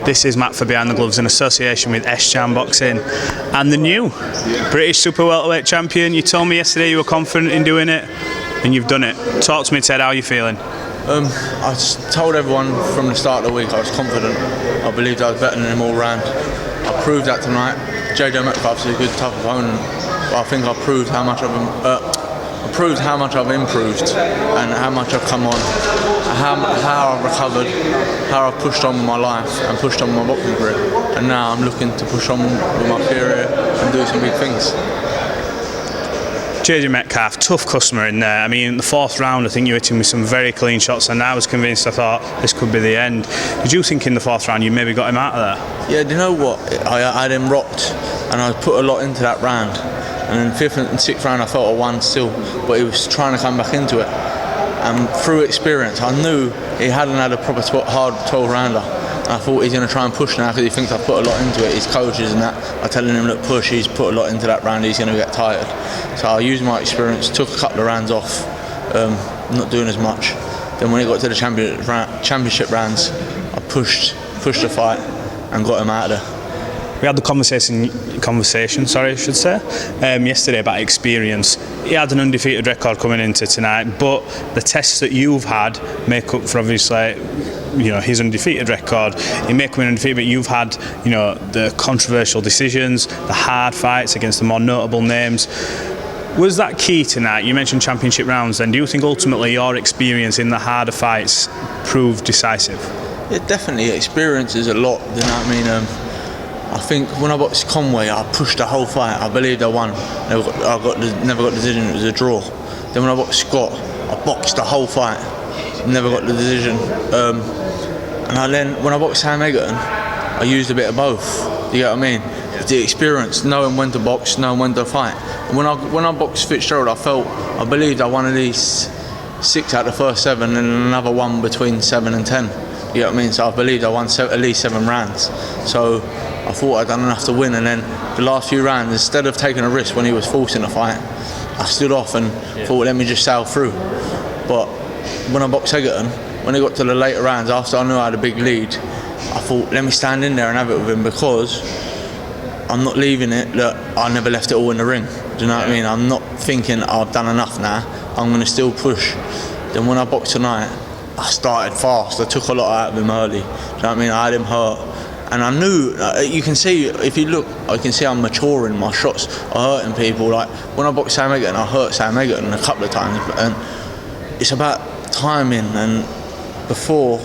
This is Matt for Behind the Gloves in association with S-Chan Boxing and the new British Super Welterweight Champion. You told me yesterday you were confident in doing it, and you've done it. Talk to me, Ted, how are you feeling? I told everyone from the start of the week I was confident. I believed I was better than him all round. I proved that tonight. JJ Metcalf's a good, tough opponent, but I think I proved how much I've improved and how much I've come on, how I've recovered, how I've pushed on with my life and pushed on with my boxing career. And now I'm looking to push on with my career and do some big things. JJ Metcalf, tough customer in there. I mean, in the fourth round, I think you hit him with some very clean shots, and I was convinced, I thought this could be the end. Did you think in the fourth round you maybe got him out of there? Yeah, do you know what? I had him rocked, and I put a lot into that round. And in fifth and sixth round, I felt I won still, but he was trying to come back into it. And through experience, I knew he hadn't had a proper hard 12-rounder. I thought he's going to try and push now because he thinks I've put a lot into it. His coaches and that are telling him, look, push, he's put a lot into that round, he's going to get tired. So I used my experience, took a couple of rounds off, not doing as much. Then when it got to the championship rounds, I pushed the fight and got him out of there. We had the conversation, yesterday about experience. He had an undefeated record coming into tonight, but the tests that you've had make up for obviously, his undefeated record. He may come in undefeated, but you've had, the controversial decisions, the hard fights against the more notable names. Was that key tonight? You mentioned championship rounds, and do you think ultimately your experience in the harder fights proved decisive? Yeah, definitely. Experience is a lot, you know what I mean? I think when I boxed Conway, I pushed the whole fight. I believed I won. Never got the decision. It was a draw. Then when I boxed Scott, I boxed the whole fight. Never got the decision. And then when I boxed Sam Egerton, I used a bit of both. You get what I mean? The experience, knowing when to box, knowing when to fight. And when I boxed Fitzgerald, I believed I won at least 6 out of the first 7, and another one between 7 and 10. You know what I mean? So I believed I won at least 7 rounds. So I thought I'd done enough to win, and then the last few rounds, instead of taking a risk when he was forcing a fight, I stood off and thought, let me just sail through. But when I boxed Egerton, when it got to the later rounds, after I knew I had a big lead, I thought, let me stand in there and have it with him, because I'm not leaving it that I never left it all in the ring. Do you know what I mean? I'm not thinking I've done enough now. I'm going to still push. Then when I boxed tonight, I started fast. I took a lot out of him early. Do you know what I mean? I had him hurt. And I knew, you can see, if you look, I can see I'm maturing. My shots are hurting people. Like when I boxed Sam Egerton, I hurt Sam Egerton a couple of times. And it's about timing. And before,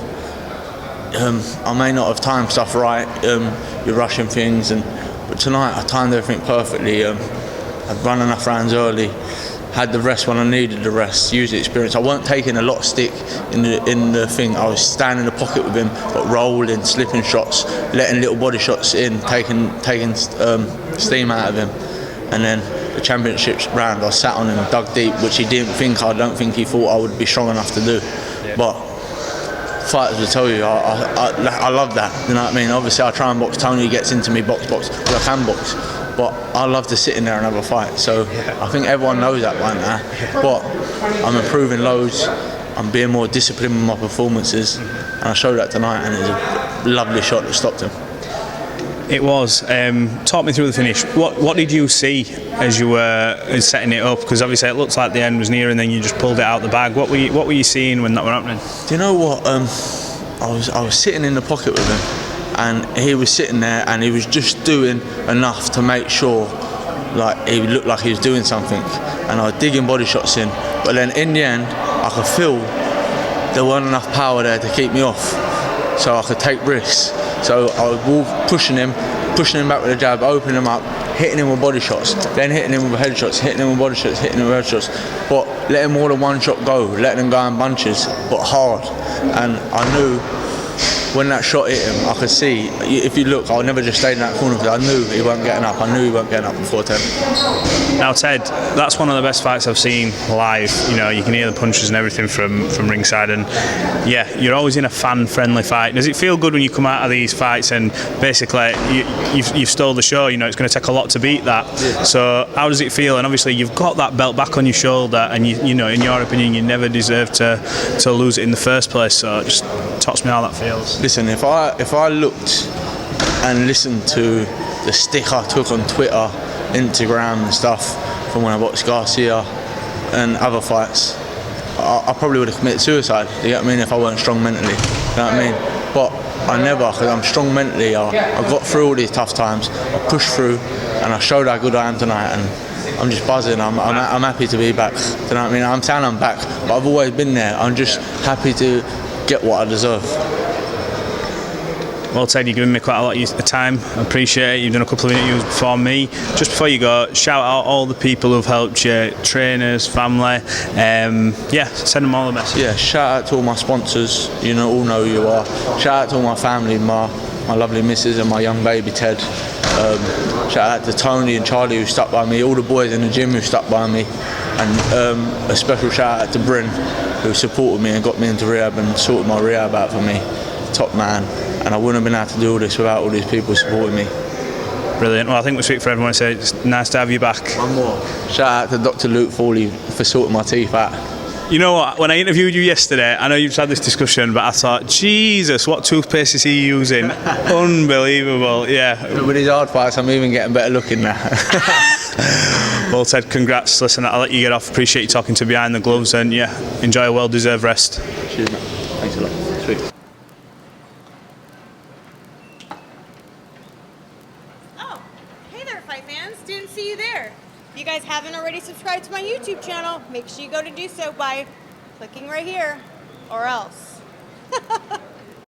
I may not have timed stuff right. You're rushing things. But tonight, I timed everything perfectly. I'd run enough rounds early. Had the rest when I needed the rest, used the experience. I weren't taking a lot of stick in the thing. I was standing in the pocket with him, but rolling, slipping shots, letting little body shots in, taking steam out of him. And then the championship round, I sat on him, dug deep, which he didn't think. I don't think he thought I would be strong enough to do. Yeah. But fighters will tell you, I love that. You know what I mean? Obviously, I try and box. Tony gets into me, box, because I can box. But I love to sit in there and have a fight. So I think everyone knows that by now. But I'm improving loads. I'm being more disciplined with my performances. And I showed that tonight, and it was a lovely shot that stopped him. It was. Talk me through the finish. What did you see as you were setting it up? Because obviously it looks like the end was near, and then you just pulled it out the bag. What were you seeing when that were happening? Do you know what? I was sitting in the pocket with him. And he was sitting there, and he was just doing enough to make sure, like, he looked like he was doing something. And I was digging body shots in, but then in the end, I could feel there wasn't enough power there to keep me off, so I could take risks. So I was pushing him back with a jab, opening him up, hitting him with body shots, then hitting him with headshots, hitting him with body shots, hitting him with headshots, but letting more than one shot go, letting him go in bunches, but hard. And I knew, when that shot hit him, I could see, if you look, I never just stayed in that corner because I knew he weren't getting up. I knew he weren't getting up before 10. Now, Ted, that's one of the best fights I've seen live. You can hear the punches and everything from ringside, and yeah, you're always in a fan-friendly fight. Does it feel good when you come out of these fights and basically you've stole the show? It's going to take a lot to beat that. Yeah. So how does it feel? And obviously you've got that belt back on your shoulder, and you know, in your opinion, you never deserved to lose it in the first place. So just talk to me how that feels. listen, if I looked and listened to the stick I took on Twitter, Instagram and stuff from when I boxed Garcia and other fights, I probably would have committed suicide, you get what I mean, if I weren't strong mentally, you know what I mean? But I never, because I'm strong mentally. I got through all these tough times, I pushed through, and I showed how good I am tonight, and I'm just buzzing. I'm happy to be back, you know what I mean? I'm saying I'm back, but I've always been there. I'm just happy to get what I deserve. Well, Ted, you've given me quite a lot of time. I appreciate it. You've done a couple of interviews before me. Just before you go, shout out all the people who've helped you, trainers, family. Yeah, send them all the message. Yeah, shout out to all my sponsors. You know, all know who you are. Shout out to all my family, my lovely missus and my young baby Ted. Shout out to Tony and Charlie who stuck by me. All the boys in the gym who stuck by me. And a special shout out to Bryn who supported me and got me into rehab and sorted my rehab out for me. Top man. And I wouldn't have been able to do all this without all these people supporting me. Brilliant. Well, I think we speak for everyone, so it's nice to have you back. One more. Shout out to Dr. Luke Foley for sorting my teeth out. You know what, when I interviewed you yesterday, I know you've had this discussion, but I thought, Jesus, what toothpaste is he using? Unbelievable, yeah. With his hard fights, I'm even getting better looking now. Well, Ted, congrats. Listen, I'll let you get off. Appreciate you talking to Behind the Gloves, and yeah, enjoy a well-deserved rest. Cheers, mate. Thanks a lot. Sweet. Didn't see you there. If you guys haven't already subscribed to my YouTube channel, make sure you go to do so by clicking right here, or else.